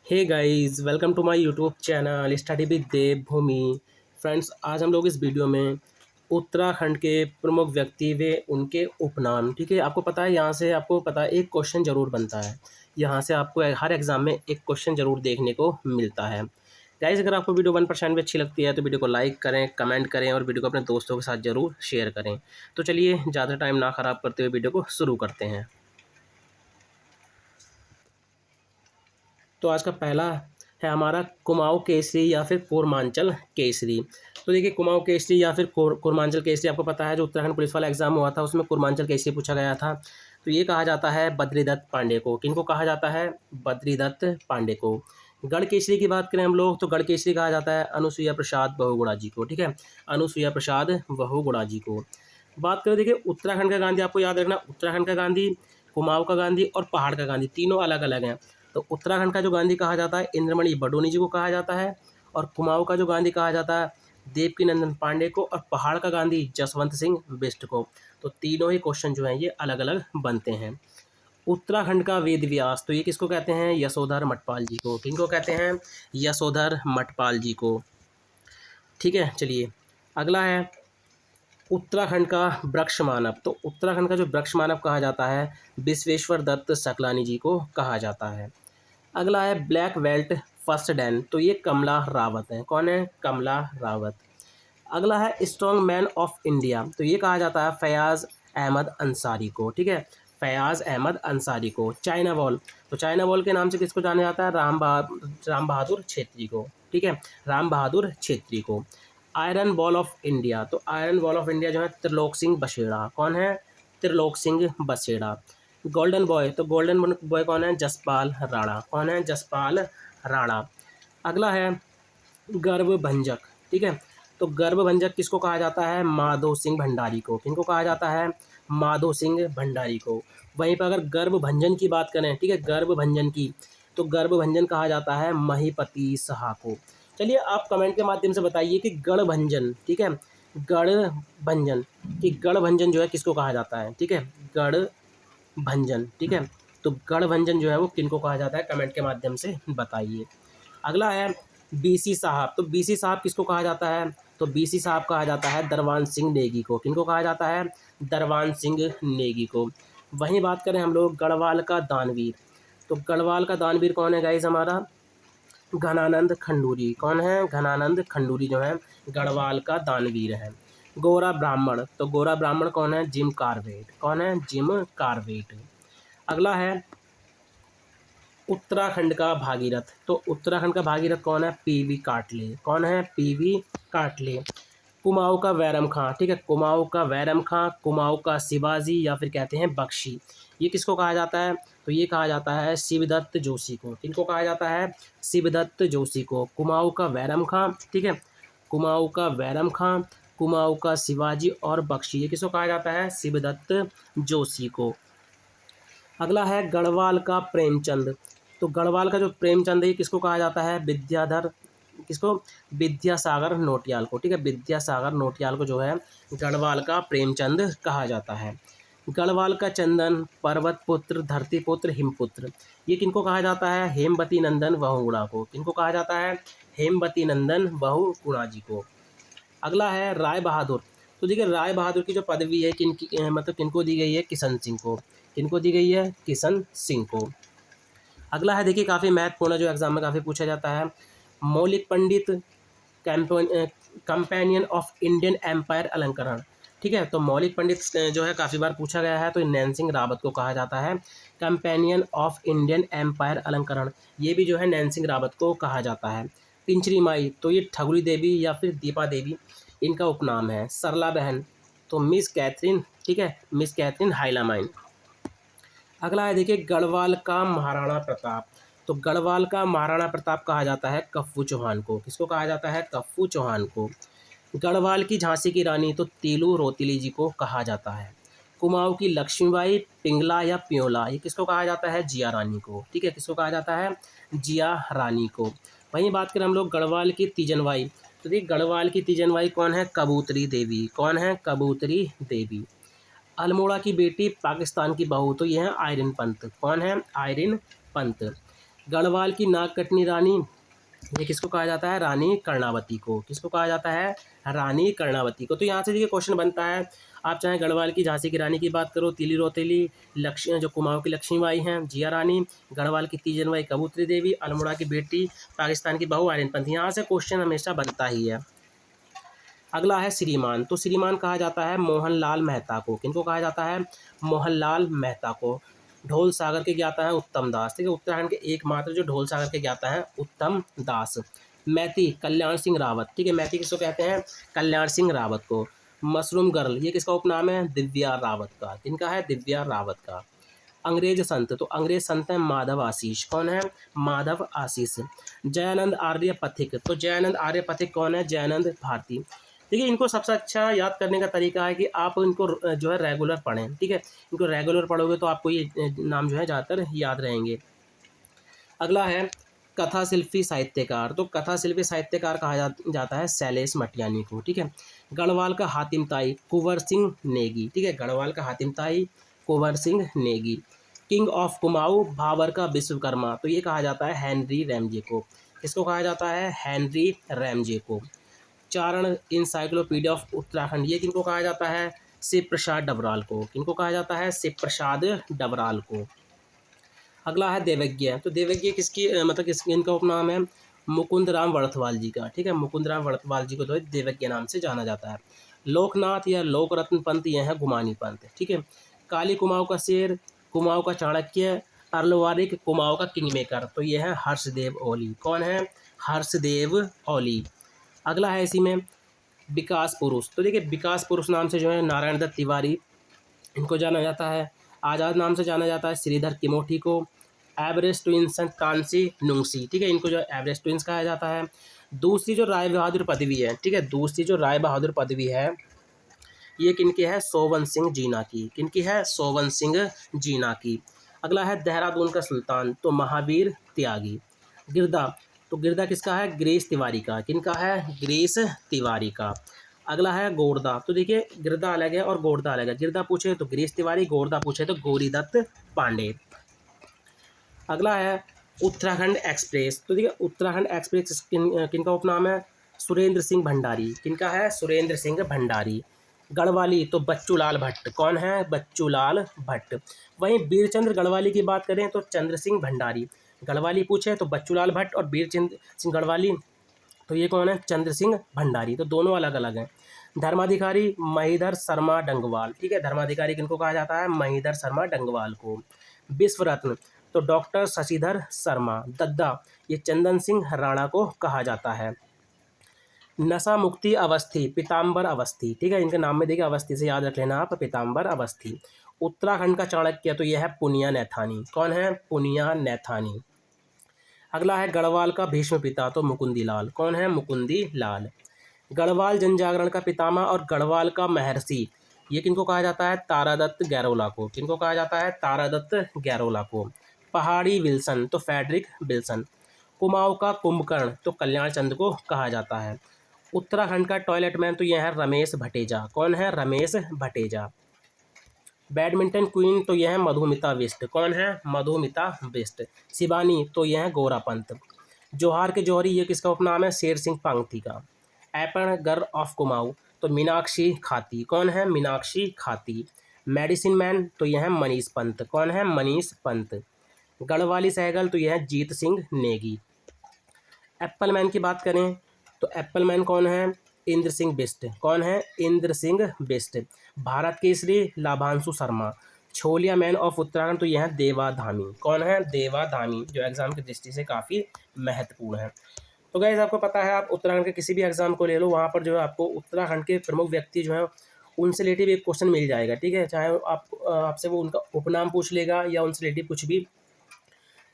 Hey guys, welcome to my YouTube channel study with Dev Bhoomi. Friends, आज हम लोग इस वीडियो में उत्तराखंड के प्रमुख व्यक्ति व उनके उपनाम, ठीक है। आपको पता है, यहाँ से आपको पता है एक क्वेश्चन जरूर बनता है। यहाँ से आपको हर एग्जाम में एक क्वेश्चन जरूर देखने को मिलता है। गाइस, अगर आपको वीडियो 1% भी अच्छी लगती है तो वीडियो को लाइक करें, कमेंट करें और वीडियो को अपने दोस्तों के साथ जरूर शेयर करें। तो चलिए, ज़्यादा टाइम ना ख़राब करते हुए वीडियो को शुरू करते हैं। तो आज का पहला है हमारा कुमाऊं केसरी या फिर कोरमांचल केसरी। तो देखिए, कुमाऊं केसरी या फिर कोरमांचल केसरी, आपको पता है जो उत्तराखंड पुलिस वाला एग्जाम हुआ था उसमें कोरमांचल केसरी पूछा गया था। तो ये कहा जाता है बद्रीदत्त पांडे को। किनको कहा जाता है? बद्रीदत्त पांडे को। गढ़ केसरी की बात करें हम लोग, तो गढ़ केसरी कहा जाता है अनुसुईया प्रसाद बहुगुणा जी को, ठीक है। अनुसुईया प्रसाद बहुगुणा जी को। बात करें, देखिए उत्तराखंड का गांधी, आपको याद रखना, उत्तराखंड का गांधी, कुमाऊं का गांधी और पहाड़ का गांधी तीनों अलग अलग हैं। तो उत्तराखंड का जो गांधी कहा जाता है इंद्रमणि बडोनी जी को कहा जाता है, और कुमाऊं का जो गांधी कहा जाता है देवकीनंदन पांडे को, और पहाड़ का गांधी जसवंत सिंह बिष्ट को। तो तीनों ही क्वेश्चन जो हैं ये अलग अलग बनते हैं। उत्तराखंड का वेद व्यास, तो ये किसको कहते हैं? यशोधर मठपाल जी को। किनको कहते हैं? यशोधर मठपाल जी को। ठीक है, चलिए अगला है उत्तराखंड का वृक्ष मानव। तो उत्तराखंड का जो वृक्ष मानव कहा जाता है विश्वेश्वर दत्त सकलानी जी को कहा जाता है। अगला है ब्लैक बेल्ट फर्स्ट डैन, तो ये कमला रावत है। कौन है? कमला रावत। अगला है स्ट्रॉन्ग मैन ऑफ इंडिया, तो ये कहा जाता है फयाज अहमद अंसारी को, ठीक है। फयाज अहमद अंसारी को। चाइना वॉल, तो चाइना वॉल के नाम से किसको जाना जाता है? राम बहादुर छेत्री को, ठीक है। राम बहादुर छेत्री को। आयरन वॉल ऑफ इंडिया, तो आयरन वॉल ऑफ इंडिया जो है त्रिलोक सिंह बसेड़ा। कौन है? त्रिलोक सिंह बसेड़ा। गोल्डन बॉय, तो गोल्डन बॉय कौन है? जसपाल राणा। कौन है? जसपाल राणा। अगला है गर्भभंजक, ठीक है। तो गर्भभंजक किसको कहा जाता है? माधो सिंह भंडारी को। किनको कहा जाता है? माधो सिंह भंडारी को। वहीं पर अगर गर्भभंजन की बात करें, ठीक है, गर्भभंजन की, तो गर्भभंजन कहा जाता है महीपति शाह को। चलिए, आप कमेंट के माध्यम से बताइए कि गढ़भंजन, ठीक है, गढ़भंजन, कि गढ़भंजन जो है किसको कहा जाता है? ठीक है, गढ़भंजन, ठीक है। तो गढ़भंजन जो है वो किनको कहा जाता है? कमेंट के माध्यम से बताइए। अगला है बीसी साहब, तो बीसी साहब किसको कहा जाता है? तो बीसी साहब कहा जाता है दरवान सिंह नेगी को। किनको कहा जाता है? दरवान सिंह नेगी को। वहीं बात करें हम लोग गढ़वाल का दानवीर, तो गढ़वाल का दानवीर कौन है गाइस? हमारा घनानंद खंडूरी। कौन है? घनानंद खंडूरी जो है गढ़वाल का दानवीर है। गोरा ब्राह्मण, तो गोरा ब्राह्मण कौन है? Jim Corbett. कौन है? Jim Corbett. अगला है उत्तराखंड का भागीरथ, तो उत्तराखंड का भागीरथ कौन है? पीवी काटले। कौन है? पीवी काटले। कुमाऊं का वैरम खां, ठीक है, कुमाऊं का वैरम खां, कुमाऊं का शिवाजी या फिर कहते हैं बख्शी, ये किसको कहा जाता है? तो ये कहा जाता है शिवदत्त जोशी को। किनको कहा जाता है? शिवदत्त जोशी को। कुमाऊं का वैरम खां, ठीक है, कुमाऊं का वैरम खां, कुमाऊं का शिवाजी और बख्शी, ये किसको कहा जाता है? शिवदत्त जोशी को। अगला है गढ़वाल का प्रेमचंद, तो गढ़वाल का जो प्रेमचंद है ये किसको कहा जाता है? विद्याधर, किसको? विद्यासागर नोटियाल को, ठीक है, विद्यासागर नोटियाल को जो है गढ़वाल का प्रेमचंद कहा जाता है। गढ़वाल का चंदन, पर्वत पुत्र, धरती पुत्र, हिमपुत्र, ये किनको कहा जाता है? हेमवती नंदन बहुगुणा को। किनको कहा जाता है? हेमवती नंदन बहुगुणा जी को। अगला है राय बहादुर, तो देखिए राय बहादुर की जो पदवी है मतलब किनको दी गई है? किशन सिंह को। किनको दी गई है? किशन सिंह को। अगला है, देखिए काफ़ी महत्वपूर्ण, जो एग्जाम में काफ़ी पूछा जाता है, मौलिक पंडित कंपेनियन ऑफ इंडियन एम्पायर अलंकरण, ठीक है। तो मौलिक पंडित जो है काफ़ी बार पूछा गया है, तो नैन सिंह रावत को कहा जाता है कंपेनियन ऑफ इंडियन एम्पायर अलंकरण, ये भी जो है नैन सिंह रावत को कहा जाता है। पिंचरी माई, तो ये ठगुरी देवी या फिर दीपा देवी इनका उपनाम है। सरला बहन, तो मिस कैथरीन, ठीक है, मिस कैथरीन हाइलामाइन। अगला है, देखिए गढ़वाल का महाराणा प्रताप, तो गढ़वाल का महाराणा प्रताप कहा जाता है कप्पू चौहान को। किसको कहा जाता है? कप्पू चौहान को। गढ़वाल की झांसी की रानी, तो तीलू रोतिली जी को कहा जाता है। कुमाऊं की लक्ष्मीबाई, पिंगला या प्योला, ये किसको कहा जाता है? जिया रानी को, ठीक है, किसको कहा जाता है? जिया रानी को। वहीं बात करें हम लोग गढ़वाल की तीजनबाई, तो देखिए गढ़वाल की तीजनबाई कौन है? कबूतरी देवी। कौन है? कबूतरी देवी। अल्मोड़ा की बेटी, पाकिस्तान की बहू, तो ये है आयरन पंत। कौन है? आयरन पंत। गढ़वाल की नाग कटनी रानी, ये किसको कहा जाता है? रानी कर्णावती को। किसको कहा जाता है? रानी कर्णावती को। तो यहाँ से देखिए क्वेश्चन बनता है, आप चाहे गढ़वाल की झांसी की रानी की बात करो, तिली रोतेली, लक्ष्मी जो कुमाऊं की लक्ष्मीबाई हैं जिया रानी, गढ़वाल की तीजनबाई कबूतरी देवी, अल्मोड़ा की बेटी, पाकिस्तान की बहू आर्यन पंथी, यहाँ से क्वेश्चन हमेशा बनता ही है। अगला है श्रीमान। तो श्रीमान कहा जाता है मोहनलाल मेहता को। किनको कहा जाता है? मोहनलाल मेहता को। ढोल सागर के ज्ञाता है उत्तम दास। ठीक है, उत्तराखंड के एकमात्र जो ढोल सागर के ज्ञाता है उत्तम दास। मैती कल्याण सिंह रावत। ठीक है, मैती किसको कहते हैं? कल्याण सिंह रावत को। मशरूम गर्ल, ये किसका उपनाम है? दिव्या रावत का। किनका है? दिव्या रावत का। अंग्रेज संत, तो अंग्रेज संत है माधव आशीष। कौन है? माधव आशीष। जयानंद आर्य पथिक, तो जयानंद आर्य पथिक कौन है? जयानंद भारती। देखिए, इनको सबसे अच्छा याद करने का तरीका है कि आप इनको जो है रेगुलर पढ़ें। ठीक है, इनको रेगुलर पढ़ोगे तो आपको ये नाम जो है ज़्यादातर याद रहेंगे। अगला है कथा शिल्पी साहित्यकार। तो कथा शिल्पी साहित्यकार कहा जाता है शैलेश मटियानी को। ठीक है, गढ़वाल का हातिम ताई कुंवर सिंह नेगी। ठीक है, गढ़वाल का हातिम ताई कुंवर सिंह नेगी। किंग ऑफ कुमाऊं भावर का विश्वकर्मा, तो ये कहा जाता है हेनरी रैमजे को। किसको कहा जाता है? हेनरी रैमजे को। चारण इंसाइक्लोपीडिया ऑफ उत्तराखंड, ये किनको कहा जाता है? शिव प्रसाद डबराल को। किनको कहा जाता है? शिव प्रसाद डबराल को। अगला है देवज्ञ। तो देवज्ञ किसकी मतलब इनका उपनाम है? मुकुंद राम वड़थवाल जी का। ठीक है, मुकुंद राम वड़थवाल जी को तो देवज्ञ नाम से जाना जाता है। लोकनाथ या लोकरत्न पंत, यह है गुमानी पंत। ठीक है, काली कुमाऊं का शेर, कुमाऊं का चाणक्य, अर्लवारिक कुमाऊं का किंग मेकर, तो ये है हर्षदेव ओली। कौन है? हर्षदेव ओली। अगला है इसी में विकास पुरुष। तो देखिए, विकास पुरुष नाम से जो है नारायण दत्त तिवारी, इनको जाना जाता है। आज़ाद नाम से जाना जाता है श्रीधर किमोठी को। एवरेस्ट ट्विंस कांसी नुंगसी। ठीक है, इनको जो एवरेस्ट ट्विंस कहा जाता है। दूसरी जो राय बहादुर पदवी है, ठीक है, दूसरी जो राय बहादुर पदवी है, ये किनकी है? सोवन सिंह जीना की। किनकी है? सोवन सिंह जीना की। अगला है देहरादून का सुल्तान, तो महावीर त्यागी। गिरदा, तो गिरदा किसका है? गिरीश तिवारी का। किनका है? गिरीश तिवारी का। अगला है गोरदा। तो देखिए, गिरदा अलग है और गोरदा अलग है। गिरदा पूछे तो गिरीश तिवारी, गोरदा पूछे तो गौरीदत्त पांडे। अगला है उत्तराखंड एक्सप्रेस। तो देखिए, उत्तराखंड एक्सप्रेस किनका उपनाम है? सुरेंद्र सिंह भंडारी। किनका है? सुरेंद्र सिंह भंडारी। गढ़वाली, तो बच्चूलाल भट्ट। कौन है? बच्चूलाल भट्ट। वहीं वीरचंद्र गढ़वाली की बात करें तो चंद्र सिंह भंडारी। गढ़वाली पूछे तो बच्चूलाल भट्ट, और वीरचंद्र सिंह गढ़वाली तो ये कौन है? चंद्र सिंह भंडारी। तो दोनों अलग अलग हैं। धर्माधिकारी महीधर शर्मा डंगवाल। ठीक है, धर्माधिकारी किनको कहा जाता है? महीधर शर्मा डंगवाल को। विश्व रत्न, तो डॉक्टर शशिधर शर्मा। दद्दा, ये चंदन सिंह राणा को कहा जाता है। नशा मुक्ति अवस्थी पीताम्बर अवस्थी। ठीक है, इनके नाम में देखिए अवस्थी से याद रख लेना आप, पीताम्बर अवस्थी। उत्तराखंड का चाणक्य, तो यह है पुनिया नैथानी। कौन है? पुनिया नैथानी। अगला है गढ़वाल का भीष्म पिता, तो मुकुंदी लाल। कौन है? मुकुंदी लाल। गढ़वाल जनजागरण का पितामह और गढ़वाल का महर्षि, ये किनको कहा जाता है? तारादत्त गैरोला को। किनको कहा जाता है? तारादत्त गैरोला को। पहाड़ी विल्सन, तो फेडरिक विल्सन। कुमाऊं का कुंभकर्ण, तो कल्याण चंद्र को कहा जाता है। उत्तराखंड का टॉयलेट मैन, तो यह है रमेश भटेजा। कौन है? रमेश भटेजा। बैडमिंटन क्वीन, तो यह है मधुमिता बिष्ट। कौन है? मधुमिता बिष्ट। शिवानी, तो यह है गोरा पंत। जोहार के जौहरी, ये किसका उपनाम है? शेर सिंह पांगती का। एपन गर्ल ऑफ कुमाऊं, तो मीनाक्षी खाती। कौन है? मीनाक्षी खाती। मेडिसिन मैन, तो यह है मनीष पंत। कौन है? मनीष पंत। गढ़वाली सहगल, तो यह है जीत सिंह नेगी। एप्पल मैन की बात करें तो एप्पल मैन कौन है? इंद्र सिंह बिष्ट। कौन है? इंद्र सिंह बिष्ट। भारत केसरी लाभांशु शर्मा। छोलिया मैन ऑफ उत्तराखंड, तो यह है देवा धामी। कौन है? देवा धामी, जो एग्जाम की दृष्टि से काफ़ी महत्वपूर्ण है। तो गाइस, आपको पता है, आप उत्तराखंड के किसी भी एग्जाम को ले लो, वहाँ पर जो है आपको उत्तराखंड के प्रमुख व्यक्ति जो है उनसे रिलेटिव एक क्वेश्चन मिल जाएगा। ठीक है, चाहे आप आपसे वो उनका उपनाम पूछ लेगा या उनसे रिलेटिव कुछ भी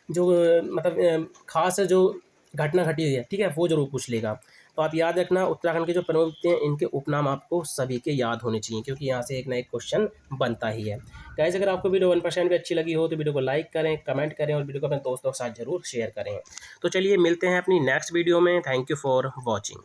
जो मतलब खास जो घटना घटी हुई है, ठीक है, वो जरूर पूछ लेगा। तो आप याद रखना, उत्तराखंड के जो प्रमुख व्यक्ति हैं इनके उपनाम आपको सभी के याद होने चाहिए, क्योंकि यहाँ से एक ना एक क्वेश्चन बनता ही है। गाइस, अगर आपको वीडियो 1% भी अच्छी लगी हो तो वीडियो को लाइक करें, कमेंट करें और वीडियो को अपने दोस्तों के साथ जरूर शेयर करें। तो चलिए मिलते हैं अपनी नेक्स्ट वीडियो में। Thank you for watching.